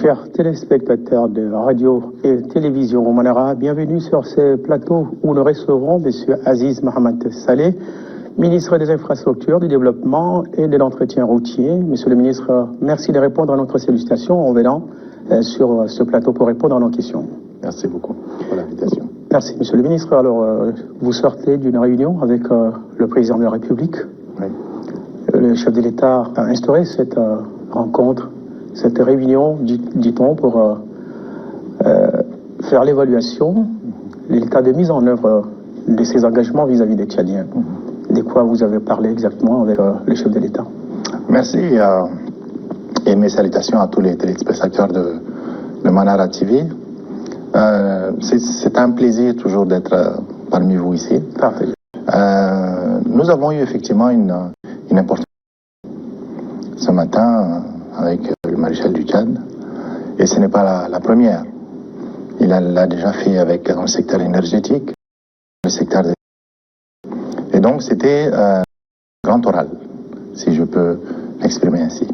Chers téléspectateurs de radio et télévision Romanara, bienvenue sur ce plateau où nous recevrons M. Aziz Mohamed Saleh, ministre des Infrastructures, du Développement et de l'Entretien routier. Monsieur le ministre, merci de répondre à notre sollicitation en venant sur ce plateau pour répondre à nos questions. Merci beaucoup pour l'invitation. Merci, Monsieur le ministre. Alors, vous sortez d'une réunion avec le président de la République. Oui. Le chef de l'État a instauré cette rencontre, cette réunion, dit-on, pour faire l'évaluation de l'état de mise en œuvre de ses engagements vis-à-vis des Tchadiens. De quoi vous avez parlé exactement avec le chef de l'État? Merci et mes salutations à tous les téléspectateurs de Manara TV. C'est un plaisir toujours d'être parmi vous ici. Parfait. Nous avons eu effectivement une importante ce matin avec le maréchal du Tchad, et ce n'est pas la première. Il l'a déjà fait avec dans le secteur énergétique, le secteur des... Et donc c'était grand oral, si je peux m'exprimer ainsi.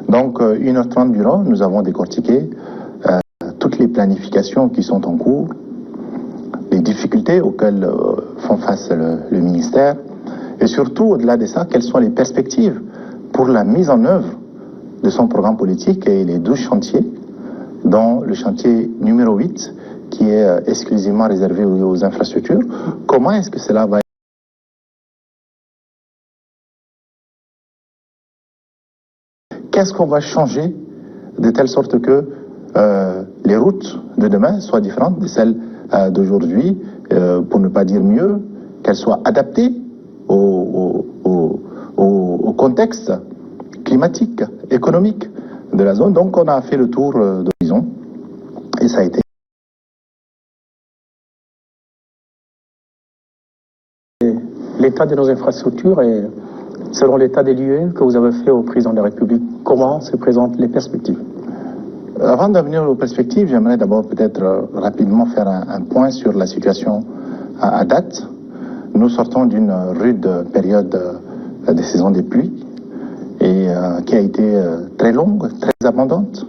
Donc 1h30 durant, nous avons décortiqué toutes les planifications qui sont en cours, les difficultés auxquelles font face le ministère, et surtout au-delà de ça, quelles sont les perspectives pour la mise en œuvre de son programme politique et les 12 chantiers, dont le chantier numéro 8, qui est exclusivement réservé aux infrastructures. Comment est-ce que cela va être? Qu'est-ce qu'on va changer de telle sorte que les routes de demain soient différentes de celles d'aujourd'hui, pour ne pas dire mieux, qu'elles soient adaptées au contexte climatique, économique de la zone. Donc on a fait le tour d'horizon et ça a été... L'état de nos infrastructures et selon l'état des lieux que vous avez fait au président de la République, comment se présentent les perspectives? Avant de venir aux perspectives, j'aimerais d'abord peut-être rapidement faire un point sur la situation à date. Nous sortons d'une rude période de saison des pluies et qui a été très longue, très abondante.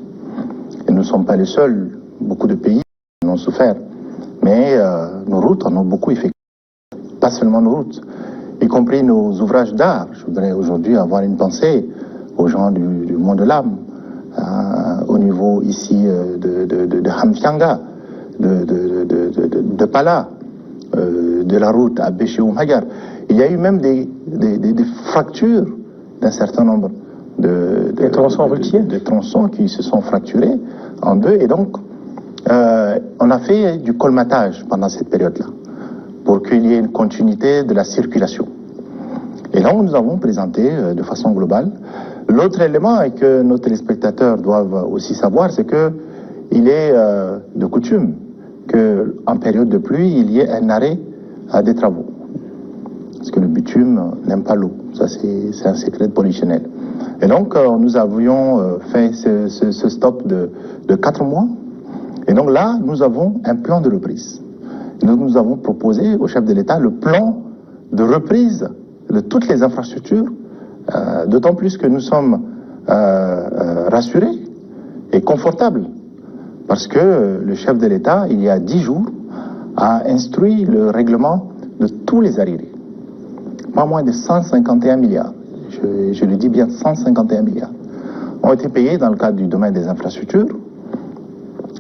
Et nous ne sommes pas les seuls, beaucoup de pays en ont souffert. Mais nos routes en ont beaucoup effectué. Pas seulement nos routes, y compris nos ouvrages d'art. Je voudrais aujourd'hui avoir une pensée aux gens du monde de l'âme, au niveau ici de Hamfianga, de Pala, de la route à Béché-Oumhagar. Il y a eu même des fractures d'un certain nombre des tronçons routiers, de tronçons qui se sont fracturés en deux. Et donc, on a fait du colmatage pendant cette période-là, pour qu'il y ait une continuité de la circulation. Et donc, nous avons présenté de façon globale. L'autre élément et que nos téléspectateurs doivent aussi savoir, c'est qu'il est de coutume qu'en période de pluie, il y ait un arrêt des travaux. Parce que le bitume n'aime pas l'eau. Ça, c'est un secret polichinelle. Et donc, nous avions fait ce stop de 4 mois. Et donc là, nous avons un plan de reprise. Nous avons proposé au chef de l'État le plan de reprise de toutes les infrastructures, d'autant plus que nous sommes rassurés et confortables, parce que le chef de l'État, il y a 10 jours, a instruit le règlement de tous les arriérés. Pas moins de 151 milliards, je le dis bien, 151 milliards, ont été payés dans le cadre du domaine des infrastructures.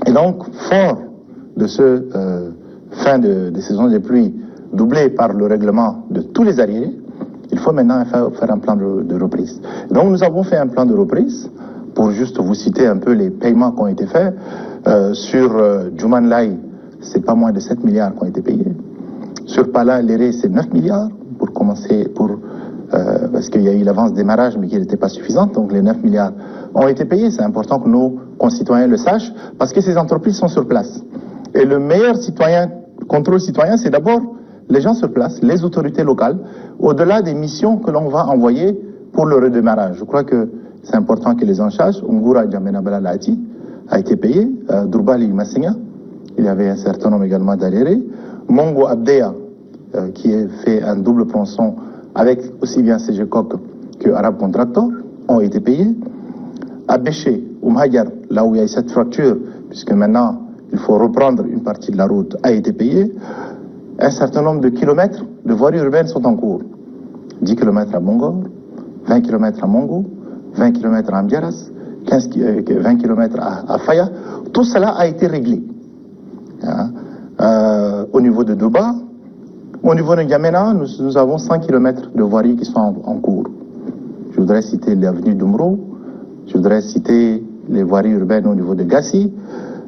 Et donc, fort de ce fin de saison des pluies, doublé par le règlement de tous les arriérés, il faut maintenant faire un plan de reprise. Donc nous avons fait un plan de reprise, pour juste vous citer un peu les paiements qui ont été faits. Sur Djouman Lai, c'est pas moins de 7 milliards qui ont été payés. Sur Pala, l'Éré, c'est 9 milliards, pour commencer, parce qu'il y a eu l'avance démarrage, mais qui n'était pas suffisante, donc les 9 milliards ont été payés. C'est important que nos concitoyens le sachent, parce que ces entreprises sont sur place. Et le meilleur contrôle citoyen, c'est d'abord les gens sur place, les autorités locales, au-delà des missions que l'on va envoyer pour le redémarrage. Je crois que c'est important que les gens sachent. Ungura Djamenabala Lati a été payé, Durbali Massinga, il y avait un certain nombre également d'arriérés. Mongo Abdeya, qui a fait un double tronçon avec aussi bien CGCOC que Arab Contractor, ont été payés. À Béché, Oumhagar, là où il y a cette fracture, puisque maintenant il faut reprendre une partie de la route, a été payé. Un certain nombre de kilomètres de voiries urbaines sont en cours. 10 km à Bongor, 20 km à Mongo, 20 km à Ambiaras, 20 km à Faya. Tout cela a été réglé. Au niveau de Douba, au niveau de N'Djamena, nous avons 100 km de voiries qui sont en cours. Je voudrais citer l'avenue d'Umro, je voudrais citer les voiries urbaines au niveau de Gassi,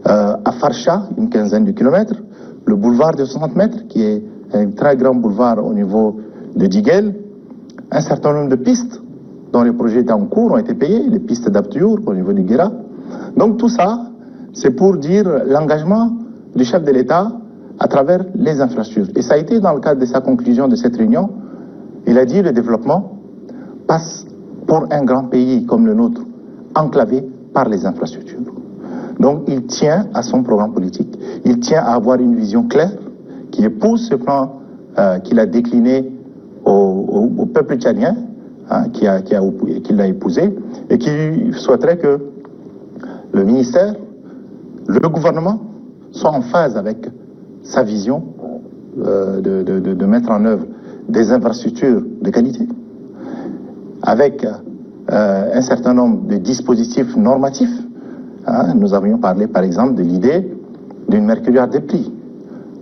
à Farsha, une quinzaine de kilomètres, le boulevard de 60 mètres, qui est un très grand boulevard au niveau de Diguel, un certain nombre de pistes dont les projets étaient en cours ont été payés, les pistes d'Abtiour au niveau du Guéra. Donc tout ça, c'est pour dire l'engagement du chef de l'État à travers les infrastructures. Et ça a été dans le cadre de sa conclusion de cette réunion. Il a dit le développement passe pour un grand pays comme le nôtre, enclavé par les infrastructures. Donc il tient à son programme politique, il tient à avoir une vision claire qui épouse ce plan qu'il a décliné au peuple tchadien, qu'il l'a épousé, et qui souhaiterait que le ministère, le gouvernement, soient en phase avec sa vision de mettre en œuvre des infrastructures de qualité, avec un certain nombre de dispositifs normatifs. Nous avions parlé par exemple de l'idée d'une mercuriale des prix.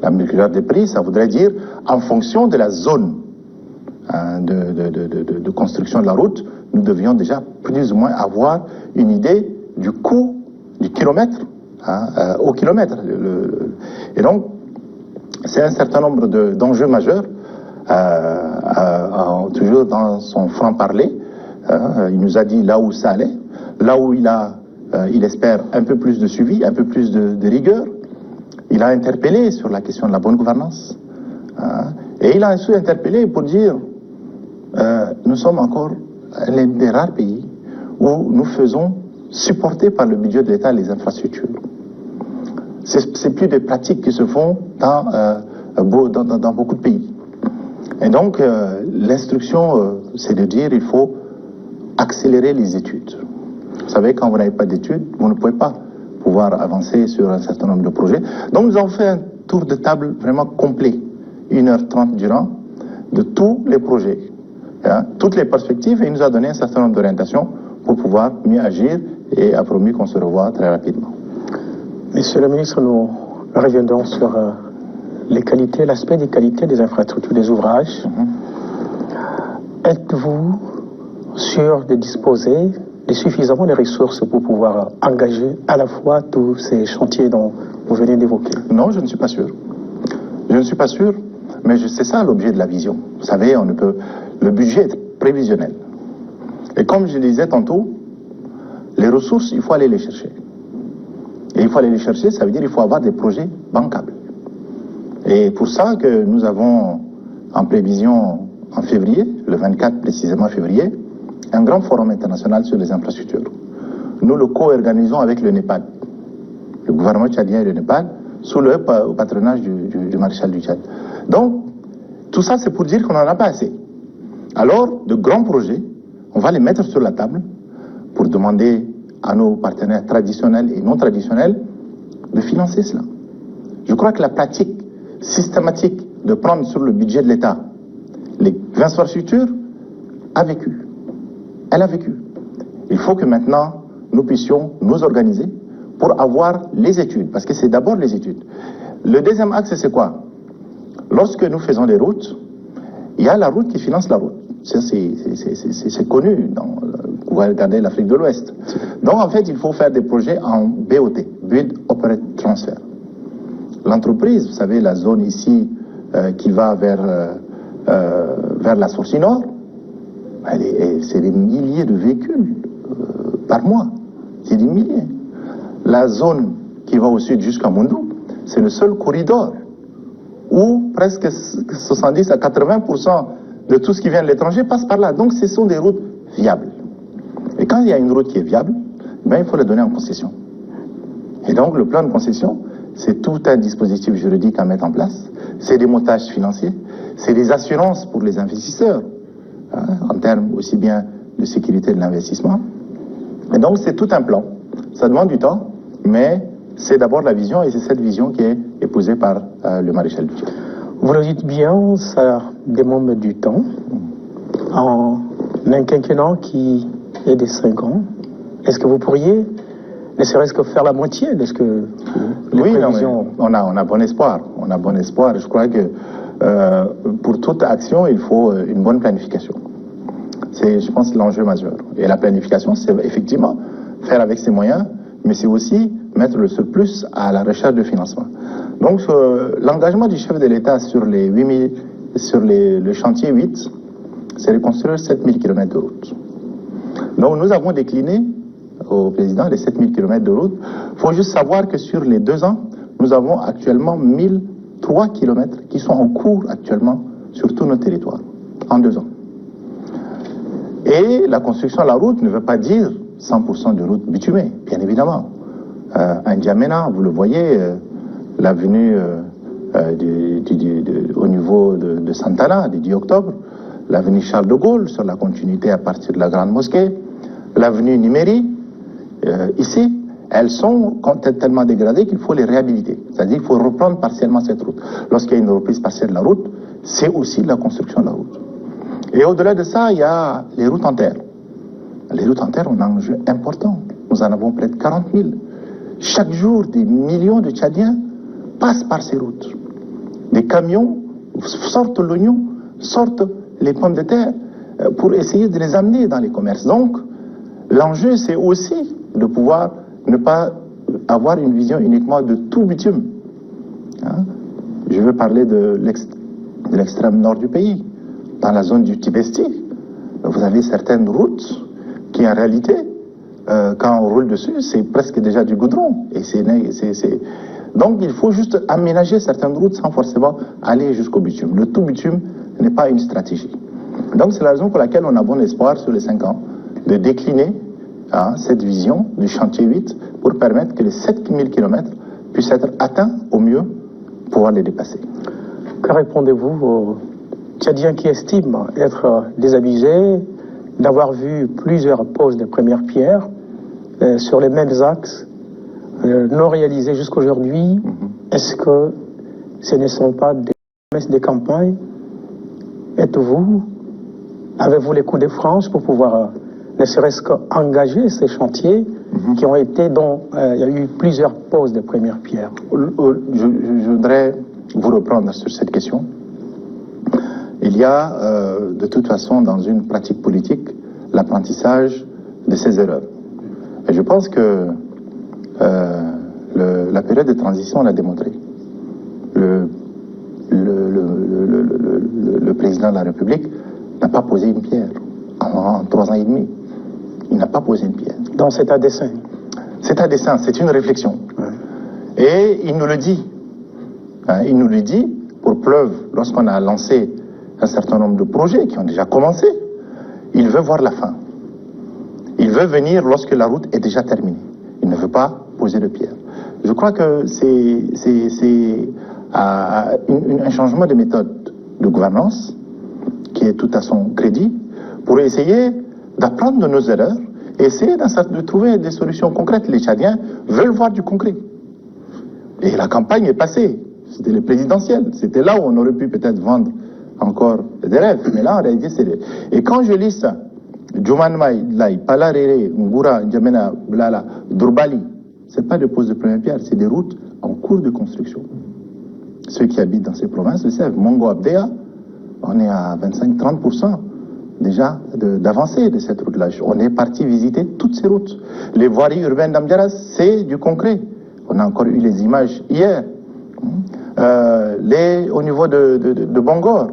La mercuriale des prix, ça voudrait dire en fonction de la zone de construction de la route, nous devions déjà plus ou moins avoir une idée du coût du kilomètre au kilomètre. Et donc, c'est un certain nombre d'enjeux majeurs, toujours dans son franc-parler. Il nous a dit là où ça allait, là où il espère un peu plus de suivi, un peu plus de rigueur. Il a interpellé sur la question de la bonne gouvernance. Et il a aussi interpellé pour dire nous sommes encore l'un des rares pays où nous faisons supporter par le budget de l'État les infrastructures. C'est plus des pratiques qui se font dans beaucoup de pays. Et donc, l'instruction, c'est de dire il faut accélérer les études. Vous savez, quand vous n'avez pas d'études, vous ne pouvez pas pouvoir avancer sur un certain nombre de projets. Donc, nous avons fait un tour de table vraiment complet, 1h30 durant, de tous les projets, toutes les perspectives, et il nous a donné un certain nombre d'orientations pour pouvoir mieux agir, et a promis qu'on se revoit très rapidement. Monsieur le ministre, nous reviendrons sur les qualités, l'aspect des qualités des infrastructures des ouvrages. Êtes-vous sûr de disposer de suffisamment de ressources pour pouvoir engager à la fois tous ces chantiers dont vous venez d'évoquer? Non, je ne suis pas sûr. Je ne suis pas sûr, mais c'est ça l'objet de la vision. Vous savez, le budget est prévisionnel. Et comme je le disais tantôt, les ressources, il faut aller les chercher. Et il faut aller les chercher, ça veut dire qu'il faut avoir des projets bancables. Et pour ça que nous avons en prévision en février, le 24 précisément février, un grand forum international sur les infrastructures. Nous le co-organisons avec le Népal, le gouvernement tchadien et le Népal, sous le patronage du maréchal du Tchad. Donc, tout ça c'est pour dire qu'on n'en a pas assez. Alors, de grands projets, on va les mettre sur la table pour demander à nos partenaires traditionnels et non traditionnels de financer cela. Je crois que la pratique systématique de prendre sur le budget de l'État les infrastructures a vécu. Elle a vécu. Il faut que maintenant nous puissions nous organiser pour avoir les études, parce que c'est d'abord les études. Le deuxième axe, c'est quoi? Lorsque nous faisons des routes, il y a la route qui finance la route. C'est connu. Vous pouvez regarder l'Afrique de l'Ouest. Donc en fait, il faut faire des projets en BOT, Build, Operate, Transfer. L'entreprise, vous savez, la zone ici qui va vers la Sourcie Nord, c'est des milliers de véhicules par mois. C'est des milliers. La zone qui va au sud jusqu'à Mondou, c'est le seul corridor où presque 70 à 80% de tout ce qui vient de l'étranger passe par là. Donc ce sont des routes viables. Et quand il y a une route qui est viable, ben, il faut la donner en concession. Et donc le plan de concession, c'est tout un dispositif juridique à mettre en place. C'est des montages financiers, c'est des assurances pour les investisseurs, en termes aussi bien de sécurité de l'investissement. Et donc c'est tout un plan. Ça demande du temps, mais c'est d'abord la vision, et c'est cette vision qui est épousée par le maréchal du Tchad. Vous le dites bien, ça demande du temps. En un quinquennat qui est de 5 ans, est-ce que vous pourriez, ne serait-ce que faire la moitié de ce que les prévisions... on a bon espoir. On a bon espoir. Je crois que pour toute action, il faut une bonne planification. C'est, je pense, l'enjeu majeur. Et la planification, c'est effectivement faire avec ses moyens, mais c'est aussi mettre le surplus à la recherche de financement. Donc, l'engagement du chef de l'État sur le chantier 8, c'est de construire 7000 km de route. Donc, nous avons décliné au président les 7000 km de route. Il faut juste savoir que sur les 2 ans, nous avons actuellement 1003 km qui sont en cours actuellement sur tous nos territoires, en 2 ans. Et la construction de la route ne veut pas dire 100% de route bitumée, bien évidemment. À N'Djamena, vous le voyez, l'avenue au niveau de Santana, du 10 octobre, l'avenue Charles de Gaulle, sur la continuité à partir de la Grande Mosquée, l'avenue Niméry, ici, elles sont tellement dégradées qu'il faut les réhabiliter. C'est-à-dire qu'il faut reprendre partiellement cette route. Lorsqu'il y a une reprise partielle de la route, c'est aussi la construction de la route. Et au-delà de ça, il y a les routes en terre. Les routes en terre ont un enjeu important. Nous en avons près de 40 000. Chaque jour, des millions de Tchadiens passent par ces routes. Des camions sortent l'oignon, sortent les pommes de terre pour essayer de les amener dans les commerces. Donc, l'enjeu, c'est aussi de pouvoir ne pas avoir une vision uniquement de tout bitume. Je veux parler de l'extrême nord du pays. Dans la zone du Tibesti, vous avez certaines routes qui, en réalité, quand on roule dessus, c'est presque déjà du goudron. Et Donc, il faut juste aménager certaines routes sans forcément aller jusqu'au bitume. Le tout bitume n'est pas une stratégie. Donc, c'est la raison pour laquelle on a bon espoir sur les 5 ans de décliner cette vision du chantier 8 pour permettre que les 7000 km puissent être atteints au mieux, pouvoir les dépasser. Que répondez-vous aux Tchadiens qui estiment être désabusés, d'avoir vu plusieurs poses de première pierre sur les mêmes axes, non réalisés jusqu'aujourd'hui? Est-ce que ce ne sont pas des promesses de campagne? Avez-vous les coups de franche pour pouvoir, ne serait-ce qu'engager ces chantiers qui ont été, dont il y a eu plusieurs poses de première pierre? Je voudrais vous reprendre sur cette question. Il y a, de toute façon, dans une pratique politique, l'apprentissage de ses erreurs. Et je pense que la période de transition l'a démontré. Le président de la République n'a pas posé une pierre en 3 ans et demi. Il n'a pas posé une pierre. Donc c'est un dessein. C'est un dessein, c'est une réflexion. Ouais. Et il nous le dit. Il nous le dit pour preuve lorsqu'on a lancé un certain nombre de projets qui ont déjà commencé. Il veut voir la fin. Il veut venir lorsque la route est déjà terminée. Il ne veut pas poser de pierre. Je crois que c'est un changement de méthode de gouvernance qui est tout à son crédit pour essayer d'apprendre de nos erreurs et essayer de trouver des solutions concrètes. Les Tchadiens veulent voir du concret. Et la campagne est passée. C'était le présidentiel. C'était là où on aurait pu peut-être vendre encore des rêves. Mais là, en réalité, c'est... Et quand je lis ça, Djoumanmaï, Lai, Palarere, Ngura, N'Djamena, Blala, Durbali, c'est pas des poses de première pierre, c'est des routes en cours de construction. Ceux qui habitent dans ces provinces le savent. Mongo Abdea, on est à 25-30% déjà d'avancée de cette route-là. On est parti visiter toutes ces routes. Les voiries urbaines d'Amdiaras, c'est du concret. On a encore eu les images hier. Au niveau de Bongor,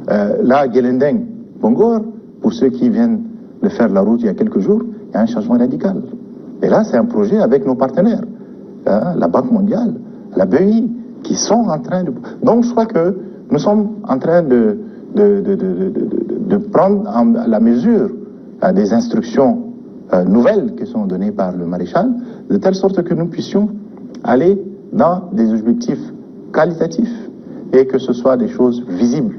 là, Gelendeng, Bongor, pour ceux qui viennent de faire la route il y a quelques jours, il y a un changement radical. Et là, c'est un projet avec nos partenaires, la Banque mondiale, la BEI, qui sont en train de... Donc, je crois que nous sommes en train de prendre la mesure des instructions nouvelles qui sont données par le maréchal, de telle sorte que nous puissions aller dans des objectifs qualitatifs et que ce soit des choses visibles.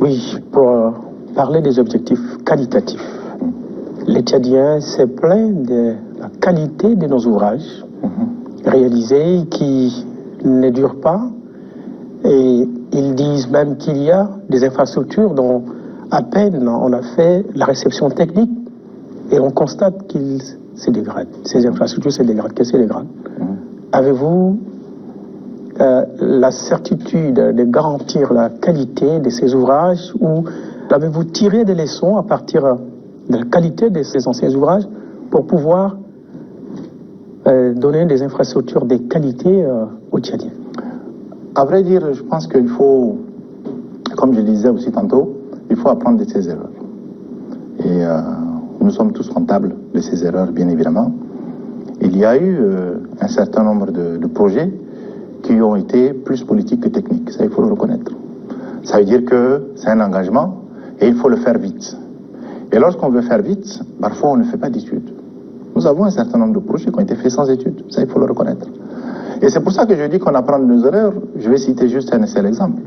Oui, pour parler des objectifs qualitatifs, les Tchadiens se plaignent de la qualité de nos ouvrages réalisés qui ne durent pas. Et ils disent même qu'il y a des infrastructures dont à peine on a fait la réception technique et on constate qu'ils se dégradent. Ces infrastructures se dégradent. Qu'est-ce que se dégradent? Avez-vous la certitude de garantir la qualité de ces ouvrages ou avez-vous tiré des leçons à partir de la qualité de ces anciens ouvrages pour pouvoir donner des infrastructures de qualité aux Tchadiens? À vrai dire, je pense qu'il faut, comme je disais aussi tantôt, il faut apprendre de ses erreurs. Et nous sommes tous comptables de ces erreurs, bien évidemment. Il y a eu un certain nombre de projets qui ont été plus politiques que techniques. Ça, il faut le reconnaître. Ça veut dire que c'est un engagement et il faut le faire vite. Et lorsqu'on veut faire vite, parfois on ne fait pas d'études. Nous avons un certain nombre de projets qui ont été faits sans études. Ça, il faut le reconnaître. Et c'est pour ça que je dis qu'on apprend de nos erreurs. Je vais citer juste un seul exemple.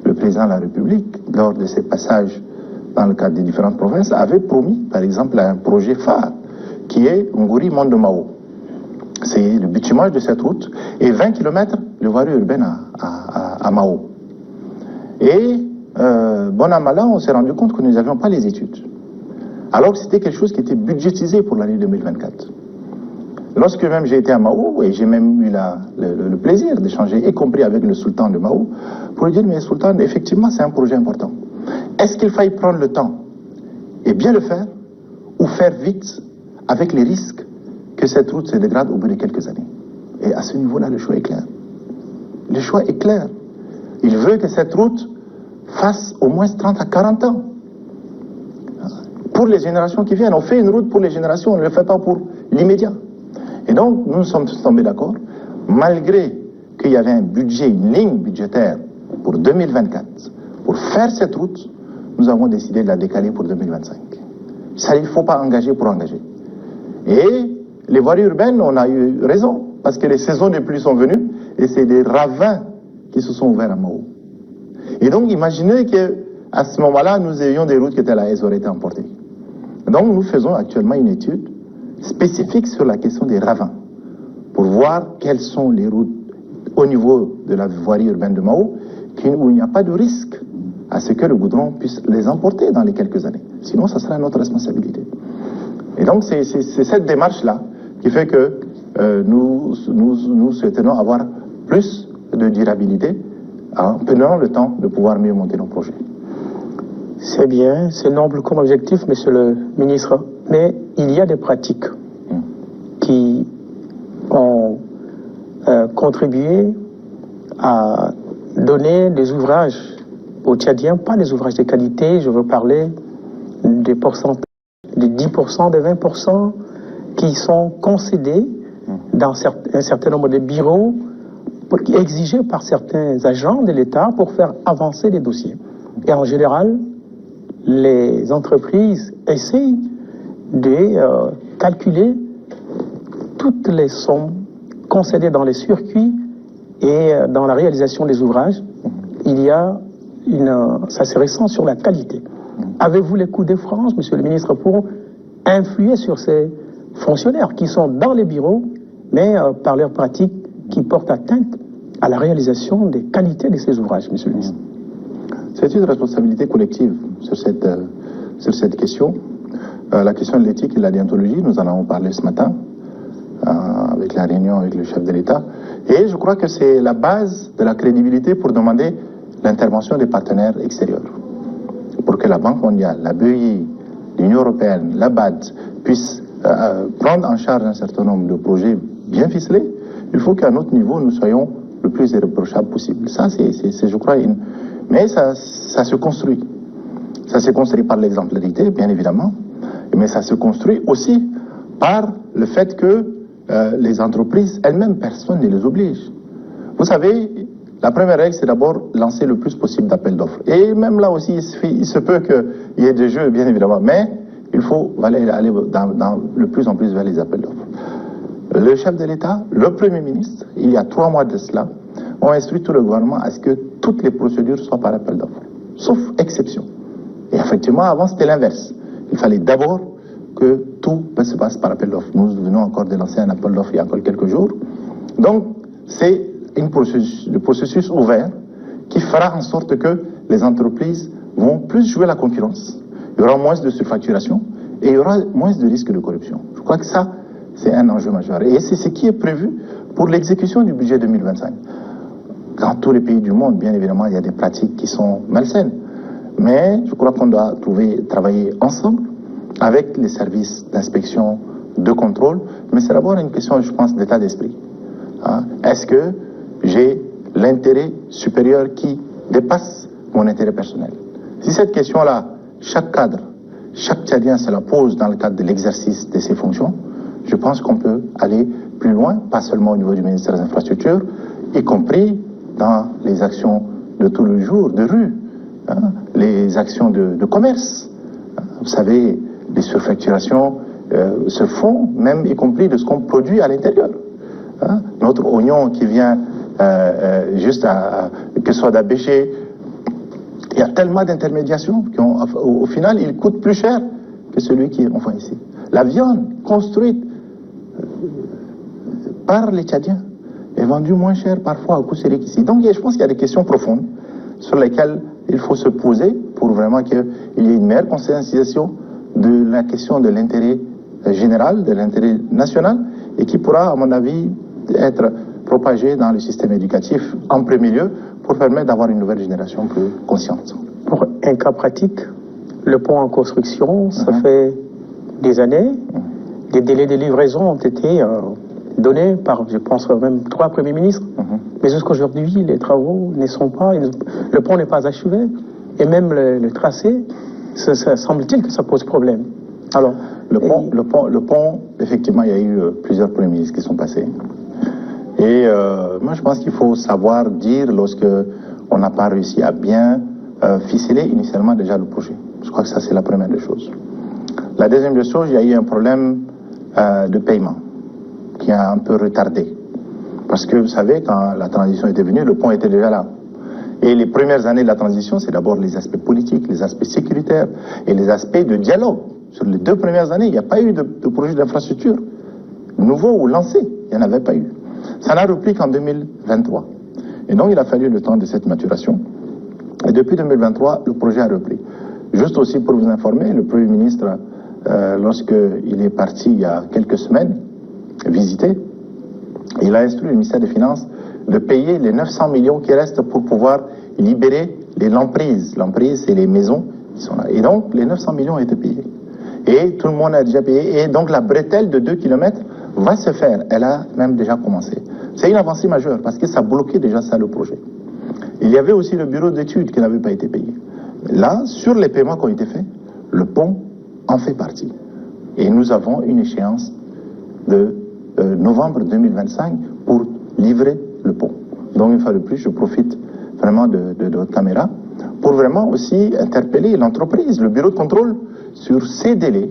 Le président de la République, lors de ses passages dans le cadre des différentes provinces, avait promis, par exemple, un projet phare qui est Nguri-Monde-Mao. C'est le bitumage de cette route et 20 km de voirie urbaine à Mao. Et bon an, mal an, on s'est rendu compte que nous n'avions pas les études. Alors que c'était quelque chose qui était budgétisé pour l'année 2024. Lorsque même j'ai été à Mao, et j'ai même eu le plaisir d'échanger, y compris avec le sultan de Mao, pour lui dire, mais sultan, effectivement, c'est un projet important. Est-ce qu'il faille prendre le temps et bien le faire, ou faire vite, avec les risques que cette route se dégrade au bout de quelques années? Et à ce niveau-là, le choix est clair. Le choix est clair. Il veut que cette route fasse au moins 30 à 40 ans. Pour les générations qui viennent, on fait une route pour les générations, on ne le fait pas pour l'immédiat. Et donc, nous sommes tous tombés d'accord, malgré qu'il y avait un budget, une ligne budgétaire pour 2024, pour faire cette route, nous avons décidé de la décaler pour 2025. Ça, il ne faut pas engager pour engager. Et les voiries urbaines, on a eu raison, parce que les saisons de pluie sont venues, et c'est des ravins qui se sont ouverts à Mao. Et donc, imaginez qu'à ce moment-là, nous ayons des routes qui étaient là, elles auraient été emportées. Donc, nous faisons actuellement une étude spécifique sur la question des ravins, pour voir quelles sont les routes au niveau de la voirie urbaine de Mao, où il n'y a pas de risque à ce que le goudron puisse les emporter dans les quelques années. Sinon, ça sera notre responsabilité. Et donc, c'est cette démarche-là qui fait que nous souhaitons avoir plus de durabilité en prenant le temps de pouvoir mieux monter nos projets. C'est bien, c'est noble comme objectif, monsieur le ministre, mais il y a des pratiques qui ont contribué à donner des ouvrages aux Tchadiens, pas des ouvrages de qualité, je veux parler des pourcentages, des 10%, des 20% qui sont concédés dans un certain nombre de bureaux exigés par certains agents de l'État pour faire avancer les dossiers. Et en général, les entreprises essayent de calculer toutes les sommes concédées dans les circuits et dans la réalisation des ouvrages. Il y a ça se ressent sur la qualité. Avez-vous les coups de France, monsieur le ministre, pour influer sur ces fonctionnaires qui sont dans les bureaux, mais par leurs pratiques qui portent atteinte à la réalisation des qualités de ces ouvrages, monsieur le ministre? C'est une responsabilité collective sur cette question. La question de l'éthique et de la déontologie, nous en avons parlé ce matin avec la réunion avec le chef de l'État. Et je crois que c'est la base de la crédibilité pour demander l'intervention des partenaires extérieurs. Pour que la Banque mondiale, la BEI, l'Union européenne, la BAD puissent prendre en charge un certain nombre de projets bien ficelés, il faut qu'à notre niveau, nous soyons le plus irréprochable possible. Ça, c'est je crois, mais ça se construit. Ça se construit par l'exemplarité, bien évidemment, mais ça se construit aussi par le fait que les entreprises elles-mêmes, personne ne les oblige. Vous savez, la première règle, c'est d'abord lancer le plus possible d'appels d'offres. Et même là aussi, il se peut qu'il y ait des jeux, bien évidemment, mais il faut aller dans le plus en plus vers les appels d'offres. Le chef de l'État, le Premier ministre, il y a 3 mois de cela, ont instruit tout le gouvernement à ce que toutes les procédures soient par appel d'offres, sauf exception. Et effectivement, avant, c'était l'inverse. Il fallait d'abord que tout se passe par appel d'offres. Nous venons encore de lancer un appel d'offres il y a encore quelques jours. Donc, c'est le processus ouvert qui fera en sorte que les entreprises vont plus jouer la concurrence. Il y aura moins de surfacturation et il y aura moins de risques de corruption. Je crois que ça, c'est un enjeu majeur. Et c'est ce qui est prévu pour l'exécution du budget 2025. Dans tous les pays du monde, bien évidemment, il y a des pratiques qui sont malsaines. Mais je crois qu'on doit travailler ensemble avec les services d'inspection, de contrôle. Mais c'est d'abord une question, je pense, d'état d'esprit. Est-ce que j'ai l'intérêt supérieur qui dépasse mon intérêt personnel? Si cette question-là, chaque cadre, chaque Tchadien se la pose dans le cadre de l'exercice de ses fonctions, je pense qu'on peut aller plus loin, pas seulement au niveau du ministère des Infrastructures, y compris dans les actions de tous les jours, de rue, les actions de commerce. Vous savez, les surfacturations se font, même y compris de ce qu'on produit à l'intérieur. Notre oignon qui vient juste que ce soit d'Abéché, il y a tellement d'intermédiations qu'au final, il coûte plus cher que celui qui est enfin ici. La viande construite par les Tchadiens est vendue moins cher parfois au coût serré qu'ici. Donc je pense qu'il y a des questions profondes sur lesquelles il faut se poser pour vraiment qu'il y ait une meilleure conscientisation de la question de l'intérêt général, de l'intérêt national, et qui pourra, à mon avis, être propagée dans le système éducatif en premier lieu pour permettre d'avoir une nouvelle génération plus consciente. Pour un cas pratique, le pont en construction, ça fait des années. Des délais de livraison ont été donnés par, je pense, même 3 premiers ministres. Mais jusqu'aujourd'hui, les travaux ne sont pas... Le pont n'est pas achevé. Et même le tracé, ça semble-t-il que ça pose problème. Alors, le pont, effectivement, il y a eu plusieurs premiers ministres qui sont passés. Et moi, je pense qu'il faut savoir dire lorsque on n'a pas réussi à bien ficeler initialement déjà le projet. Je crois que ça, c'est la première des choses. La deuxième des choses, il y a eu un problème de paiement qui a un peu retardé. Parce que, vous savez, quand la transition était venue, le pont était déjà là. Et les premières années de la transition, c'est d'abord les aspects politiques, les aspects sécuritaires et les aspects de dialogue. Sur les 2 premières années, il n'y a pas eu de projet d'infrastructure nouveau ou lancé. Il n'y en avait pas eu. Ça n'a repris qu'en 2023. Et donc, il a fallu le temps de cette maturation. Et depuis 2023, le projet a repris. Juste aussi pour vous informer, le Premier ministre, lorsqu'il est parti il y a quelques semaines, visiter, il a instruit le ministère des Finances de payer les 900 millions qui restent pour pouvoir libérer les lamprises. Lamprises, c'est les maisons qui sont là. Et donc, les 900 millions ont été payés. Et tout le monde a déjà payé. Et donc, la bretelle de 2 km va se faire. Elle a même déjà commencé. C'est une avancée majeure parce que ça bloquait déjà ça, le projet. Il y avait aussi le bureau d'études qui n'avait pas été payé. Là, sur les paiements qui ont été faits, le pont en fait partie. Et nous avons une échéance de novembre 2025 pour livrer le pont. Donc, une fois de plus, je profite vraiment de votre caméra pour vraiment aussi interpeller l'entreprise, le bureau de contrôle sur ces délais.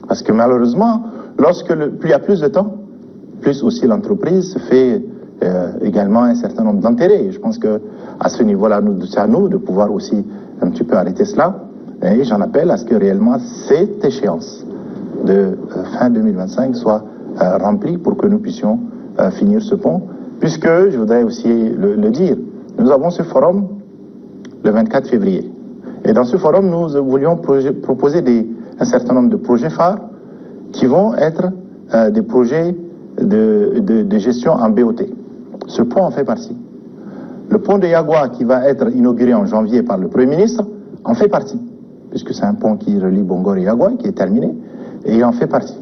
Parce que malheureusement, lorsque il y a plus de temps, plus aussi l'entreprise se fait également un certain nombre d'intérêts. Je pense qu'à ce niveau-là, c'est à nous de pouvoir aussi un petit peu arrêter cela. Et j'en appelle à ce que réellement cette échéance de fin 2025 soit remplie pour que nous puissions finir ce pont. Puisque, je voudrais aussi le dire, nous avons ce forum le 24 février. Et dans ce forum, nous voulions proposer un certain nombre de projets phares qui vont être des projets de gestion en BOT. Ce pont en fait partie. Le pont de Yagua, qui va être inauguré en janvier par le Premier ministre, en fait partie. Puisque c'est un pont qui relie Bongor et Yagua, qui est terminé, et il en fait partie.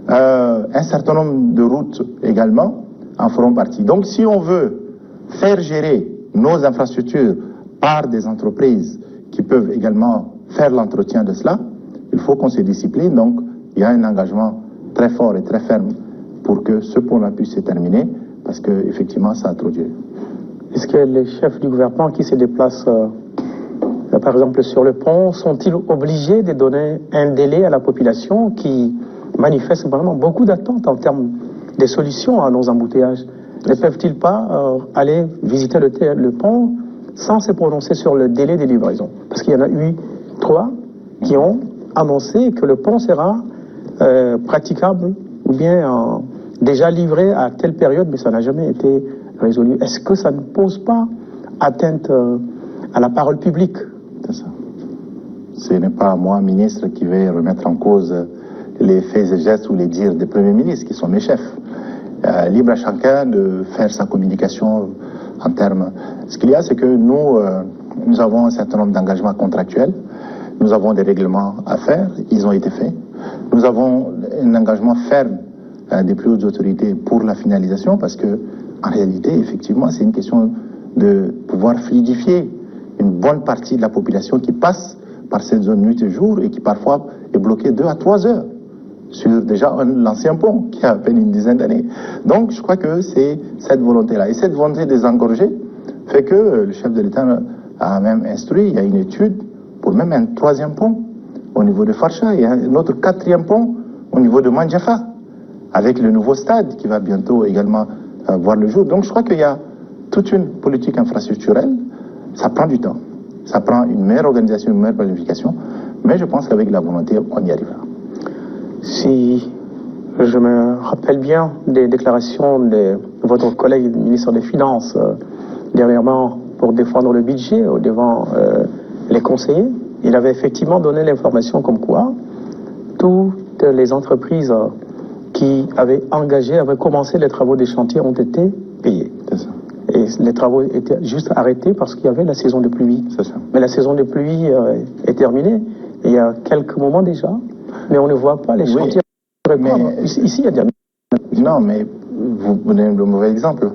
Un certain nombre de routes également en feront partie. Donc si on veut faire gérer nos infrastructures par des entreprises qui peuvent également faire l'entretien de cela, il faut qu'on se discipline. Donc il y a un engagement très fort et très ferme pour que ce pont-là puisse se terminer, parce qu'effectivement ça a trop duré. Est-ce que les chefs du gouvernement qui se déplacent par exemple sur le pont sont-ils obligés de donner un délai à la population qui manifeste vraiment beaucoup d'attentes en termes de solutions à nos embouteillages? Ne peuvent-ils pas aller visiter le pont sans se prononcer sur le délai de livraison? Parce qu'il y en a eu 3 qui ont annoncé que le pont sera praticables ou bien déjà livrés à telle période, mais ça n'a jamais été résolu. Est-ce que ça ne pose pas atteinte à la parole publique? C'est ça. Ce n'est pas moi, ministre, qui vais remettre en cause les faits et gestes ou les dires des premiers ministres, qui sont mes chefs. Libre à chacun de faire sa communication en termes... Ce qu'il y a, c'est que nous avons un certain nombre d'engagements contractuels. Nous avons des règlements à faire, ils ont été faits. Nous avons un engagement ferme des plus hautes autorités pour la finalisation, parce que, en réalité, effectivement, c'est une question de pouvoir fluidifier une bonne partie de la population qui passe par cette zone nuit et jour et qui parfois est bloquée 2 à 3 heures sur déjà l'ancien pont qui a à peine une dizaine d'années. Donc je crois que c'est cette volonté-là. Et cette volonté de désengorger fait que le chef de l'État a même instruit, il y a une étude pour même un 3e pont au niveau de Farcha, il y a un autre 4e pont au niveau de Mandjafa, avec le nouveau stade qui va bientôt également voir le jour. Donc je crois qu'il y a toute une politique infrastructurelle. Ça prend du temps, ça prend une meilleure organisation, une meilleure planification, mais je pense qu'avec la volonté, on y arrivera. Si je me rappelle bien des déclarations de votre collègue ministre des Finances dernièrement pour défendre le budget devant les conseillers, il avait effectivement donné l'information comme quoi toutes les entreprises qui avaient commencé les travaux des chantiers ont été payées. C'est ça. Et les travaux étaient juste arrêtés parce qu'il y avait la saison de pluie. C'est ça. Mais la saison de pluie est terminée, il y a quelques moments déjà, mais on ne voit pas les chantiers. Mais, ici, il y a déjà... Non, mais vous donnez le mauvais exemple.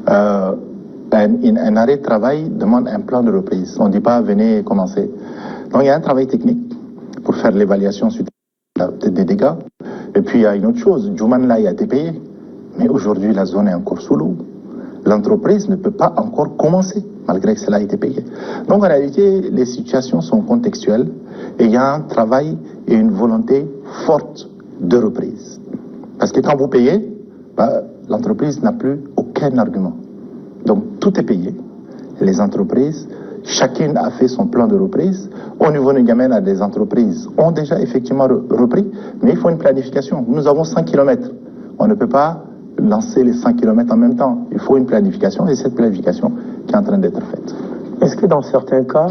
Un arrêt de travail demande un plan de reprise. On ne dit pas venez commencer. Donc il y a un travail technique pour faire l'évaluation des dégâts. Et puis il y a une autre chose. Djouman là, il a été payé. Mais aujourd'hui, la zone est encore sous l'eau. L'entreprise ne peut pas encore commencer, malgré que cela a été payé. Donc en réalité, les situations sont contextuelles et il y a un travail et une volonté forte de reprise. Parce que quand vous payez, l'entreprise n'a plus aucun argument. Donc tout est payé. Les entreprises, chacune a fait son plan de reprise. Au niveau de N'Djamena, des entreprises ont déjà effectivement repris, mais il faut une planification. Nous avons 100 km. On ne peut pas lancer les 100 km en même temps. Il faut une planification et cette planification qui est en train d'être faite. Est-ce que dans certains cas,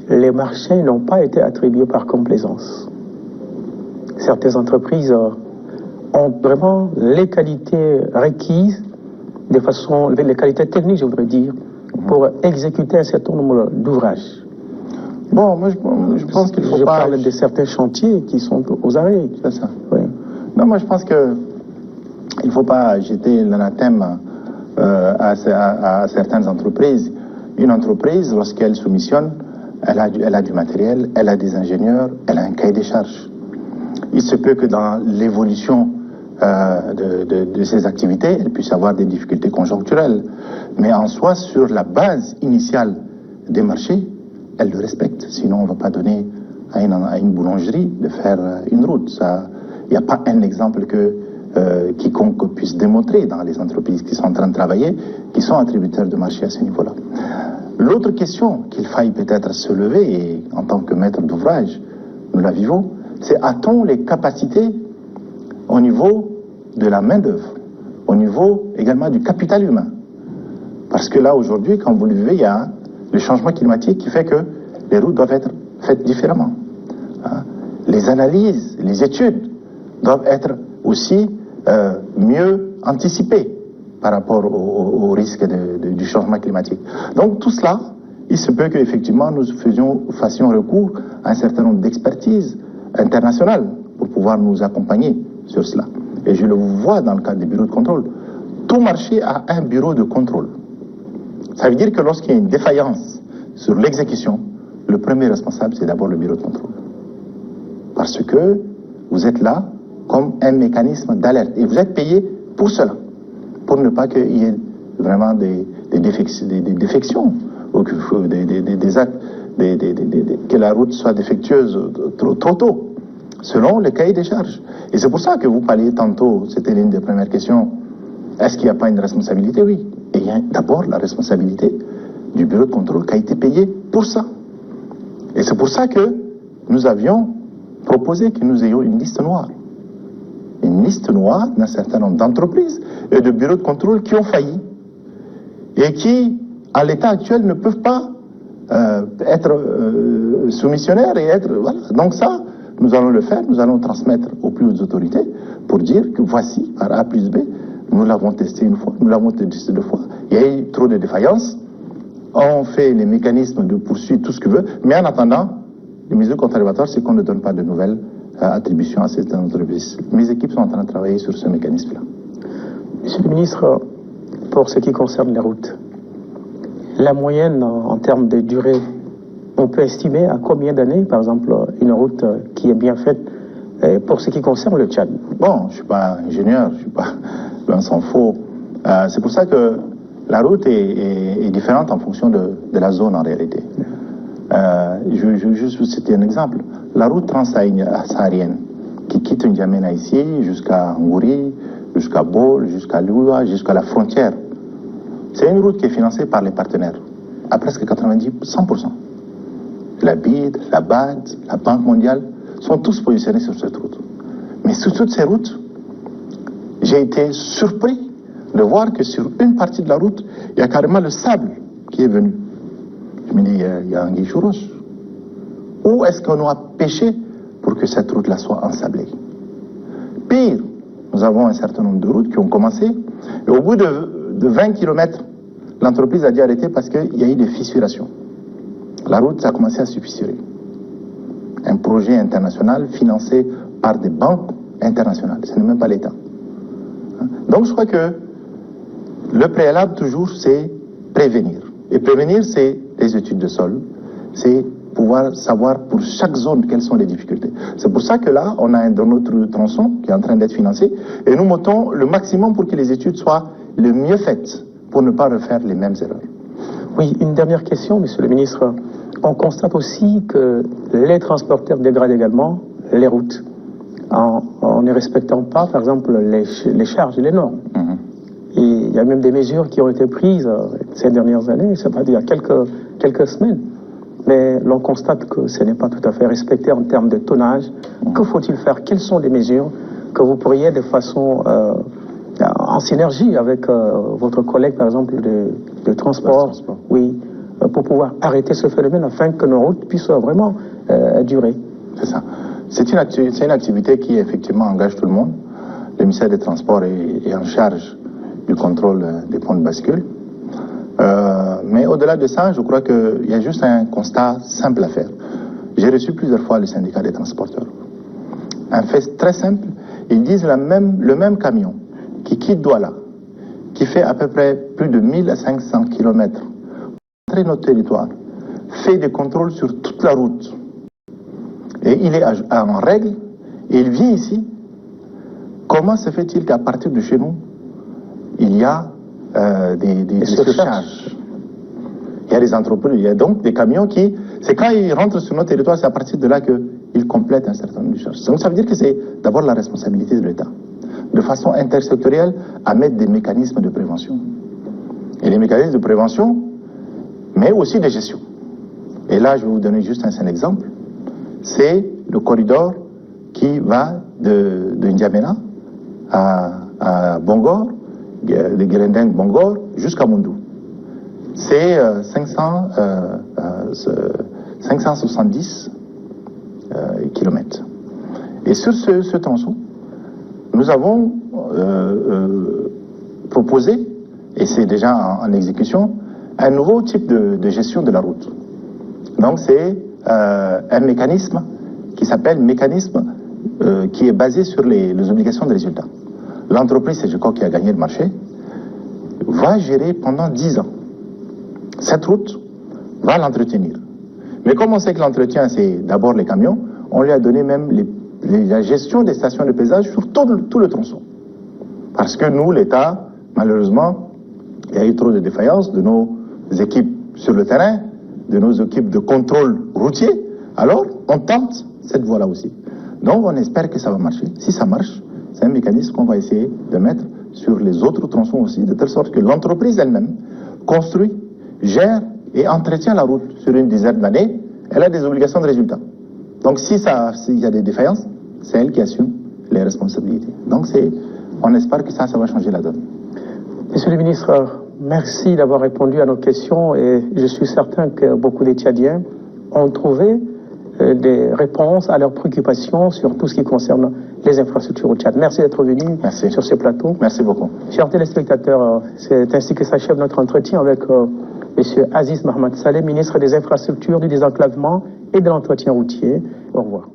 les marchés n'ont pas été attribués par complaisance? Certaines entreprises ont vraiment les qualités requises, les qualités techniques, je voudrais dire, pour exécuter un certain nombre d'ouvrages. Bon, moi je pense qu'il faut pas... Je pas... parle de certains chantiers qui sont aux arrêts. C'est ça. Oui. Non, moi je pense que il ne faut pas jeter l'anathème à certaines entreprises. Une entreprise, lorsqu'elle soumissionne, elle a du matériel, elle a des ingénieurs, elle a un cahier des charges. Il se peut que dans l'évolution de ces activités, elle puisse avoir des difficultés conjoncturelles. Mais en soi, sur la base initiale des marchés, elle le respecte. Sinon, on ne va pas donner à une boulangerie de faire une route. Il n'y a pas un exemple que quiconque puisse démontrer dans les entreprises qui sont en train de travailler, qui sont attributaires de marché à ce niveau-là. L'autre question qu'il faille peut-être se lever, et en tant que maître d'ouvrage, nous la vivons, c'est a-t-on les capacités au niveau de la main-d'œuvre, au niveau également du capital humain? Parce que là, aujourd'hui, quand vous le vivez, il y a le changement climatique qui fait que les routes doivent être faites différemment. Les analyses, les études doivent être aussi mieux anticipées par rapport au risque du changement climatique. Donc tout cela, il se peut qu'effectivement nous fassions recours à un certain nombre d'expertises internationales pour pouvoir nous accompagner sur cela. Et je le vois dans le cadre des bureaux de contrôle. Tout marché a un bureau de contrôle. Ça veut dire que lorsqu'il y a une défaillance sur l'exécution, le premier responsable, c'est d'abord le bureau de contrôle. Parce que vous êtes là comme un mécanisme d'alerte. Et vous êtes payé pour cela. Pour ne pas qu'il y ait vraiment des défections, ou des actes, que la route soit défectueuse trop tôt, selon le cahier des charges. Et c'est pour ça que vous parliez tantôt, c'était l'une des premières questions, est-ce qu'il n'y a pas une responsabilité? Oui. Et il y a d'abord la responsabilité du bureau de contrôle qui a été payé pour ça. Et c'est pour ça que nous avions proposé que nous ayons une liste noire une liste noire d'un certain nombre d'entreprises et de bureaux de contrôle qui ont failli et qui, à l'état actuel, ne peuvent pas être soumissionnaires et être... Voilà. Donc ça, nous allons le faire, nous allons transmettre aux plus hautes autorités pour dire que voici, par A plus B, nous l'avons testé une fois, nous l'avons testé 2 fois, il y a eu trop de défaillances, on fait les mécanismes de poursuite, tout ce que veut, mais en attendant, les mesures conservatoires, c'est qu'on ne donne pas de nouvelles attributions à ces entreprises. Mes équipes sont en train de travailler sur ce mécanisme-là. Monsieur le ministre, pour ce qui concerne les routes, la moyenne en termes de durée, on peut estimer à combien d'années, par exemple, une route qui est bien faite pour ce qui concerne le Tchad? Bon, je ne suis pas ingénieur, je ne suis pas loin s'en faut. C'est pour ça que la route est différente en fonction de la zone en réalité. Je vais juste vous citer un exemple. La route transsaharienne qui quitte N'Djamena ici jusqu'à Ngouri, jusqu'à Bol, jusqu'à Lua, jusqu'à la frontière. C'est une route qui est financée par les partenaires, à presque 100%. La BID, la BAD, la Banque mondiale sont tous positionnés sur cette route. Mais sur toutes ces routes, j'ai été surpris de voir que sur une partie de la route, il y a carrément le sable qui est venu. Je me dis, il y a un guichouros. Où est-ce qu'on aura pêché pour que cette route-là soit ensablée? Pire, nous avons un certain nombre de routes qui ont commencé, et au bout de 20 km, l'entreprise a dû arrêter parce qu'il y a eu des fissurations. La route a commencé à se fissurer. Un projet international financé par des banques internationales, ce n'est même pas l'État. Donc je crois que le préalable toujours, c'est prévenir. Et prévenir, c'est les études de sol, c'est pouvoir savoir pour chaque zone quelles sont les difficultés. C'est pour ça que là, on a dans notre tronçon qui est en train d'être financé, et nous montons le maximum pour que les études soient le mieux faites, pour ne pas refaire les mêmes erreurs. Oui, une dernière question, monsieur le ministre. On constate aussi que les transporteurs dégradent également les routes en ne respectant pas, par exemple, les charges et les normes. Et il y a même des mesures qui ont été prises ces dernières années, c'est pas il y a quelques semaines. Mais l'on constate que ce n'est pas tout à fait respecté en termes de tonnage. Que faut-il faire? Quelles sont les mesures que vous pourriez, de façon en synergie avec votre collègue, par exemple, de transport, oui, pour pouvoir arrêter ce phénomène afin que nos routes puissent vraiment durer? C'est ça. C'est une activité qui effectivement engage tout le monde. Le ministère des Transports est en charge du contrôle des points de bascule. Mais au-delà de ça, je crois qu'il y a juste un constat simple à faire. J'ai reçu plusieurs fois le syndicat des transporteurs. Un fait très simple, ils disent le même camion qui quitte Douala, qui fait à peu près plus de 1500 km pour entrer notre territoire, fait des contrôles sur toute la route. Et il est en règle, et il vient ici. Comment se fait-il qu'à partir de chez nous, il y a des surcharges? Il y a des entreprises, il y a donc des camions qui, c'est quand ils rentrent sur notre territoire, c'est à partir de là qu'ils complètent un certain nombre de charges. Donc ça veut dire que c'est d'abord la responsabilité de l'État, de façon intersectorielle, à mettre des mécanismes de prévention. Et les mécanismes de prévention, mais aussi de gestion. Et là, je vais vous donner juste un seul exemple. C'est le corridor qui va de N'Djamena à Bongor, de Guérending Bongor, jusqu'à Mondou. C'est 570 km. Et sur ce tronçon, nous avons proposé, et c'est déjà en exécution, un nouveau type de gestion de la route. Donc c'est un mécanisme qui s'appelle mécanisme qui est basé sur les obligations de résultat. L'entreprise, c'est je crois qui a gagné le marché, va gérer pendant 10 ans. Cette route va l'entretenir. Mais comme on sait que l'entretien, c'est d'abord les camions, on lui a donné même la gestion des stations de pesage sur tout le tronçon. Parce que nous, l'État, malheureusement, il y a eu trop de défaillances de nos équipes sur le terrain, de nos équipes de contrôle routier. Alors, on tente cette voie-là aussi. Donc, on espère que ça va marcher. Si ça marche, c'est un mécanisme qu'on va essayer de mettre sur les autres tronçons aussi, de telle sorte que l'entreprise elle-même construit, gère et entretient la route sur une dizaine d'années. Elle a des obligations de résultat. Donc, s'il y a des défaillances, c'est elle qui assume les responsabilités. Donc on espère que ça va changer la donne. Monsieur le ministre, merci d'avoir répondu à nos questions et je suis certain que beaucoup de Tchadiens ont trouvé des réponses à leurs préoccupations sur tout ce qui concerne les infrastructures au Tchad. Merci d'être venu sur ce plateau. Merci beaucoup. Chers téléspectateurs, c'est ainsi que s'achève notre entretien avec M. Aziz Mohamed Saleh, ministre des Infrastructures, du Désenclavement et de l'Entretien routier. Au revoir.